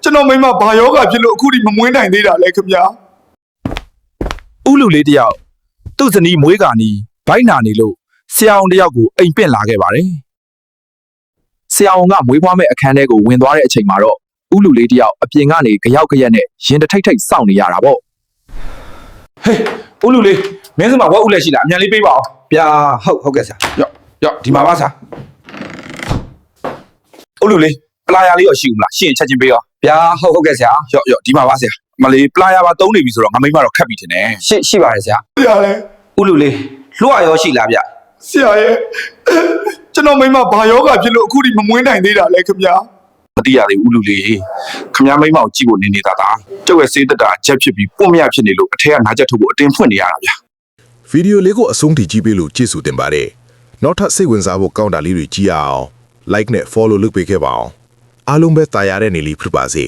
ကျွန်တော်မိမဘာယောဂဖြစ်လို့အခုထိမမွေးနိုင်သေးတာလဲခင်ဗျာ ဥလူလေးတယောက်သူ့ဇနီးမွေးကာနီးဘိုက်နာနေလို့ဆရာအောင်တယောက်ကိုအိမ်ပင့်လာခဲ့ပါတယ်ဆရာအောင်ကမွေးဖွားမဲ့အခန်းထဲကိုဝင်သွားတဲ့အချိန်မှာတော့ဥလူလေးတယောက်အပြင်ကနေကြောက်ကရက်နဲ့ရင်တထိတ်ထိတ်စောင့်နေရတာပေါ့ ဟေးဦးလူလေးမင်းစမဝက်ဦးလက်ရှိလားအမြန်လေးပေးပါအောင် ဗျာဟုတ်ကဲ့ဆရာ ရော့ဒီမှာပါစာဦးလူလေးပလာယာလေးရောရှိဦးမလားရှင်းချက်ချင်းပေးရော ဗျာဟုတ်ကဲ့ဆရာ ရော့ဒီမှာပါဆရာမလေးပလာယာပါတုံးနေပြီဆိုတော့ငါမိမတော့ခက်ပြီတင်တယ် ရှိပါတယ်ဆရာ ဆရာလေ ဥလူလေးလွှတ်ရောရှိလားဗျ ဆရာရဲ့ကျွန်တော်မိမဘာယောဂဖြစ်လို့အခုထိမမွေးနိုင်သေးတာလဲခင်ဗျာမတိရသေးဦးလူလေးခင်ဗျာမိမကိုကြည့်ဖို့နေနေတာတာကျုပ်ရဲ့စေးသက်တာချက်ဖြစ်ပြီးပွင့်မရဖြစ်နေလို့အထက်ကငါးချက်ထုတ်ဖို့အတင်းဖွင့်နေရတာဗျာ ဗီဒီယိုလေးကိုအဆုံးထိကြည့်ပေးလို့ကျေးဇူးတင်ပါတယ်နောက်ထပ်စိတ်ဝင်စားဖို့ကောင်းတာလေးတွေကြည့်ရအောင် like နဲ့ follow လုပ်ပေးခဲ့ပါအောင်အားလုံးပဲတာယာတဲ့နေလေးဖြစ်ပါစေ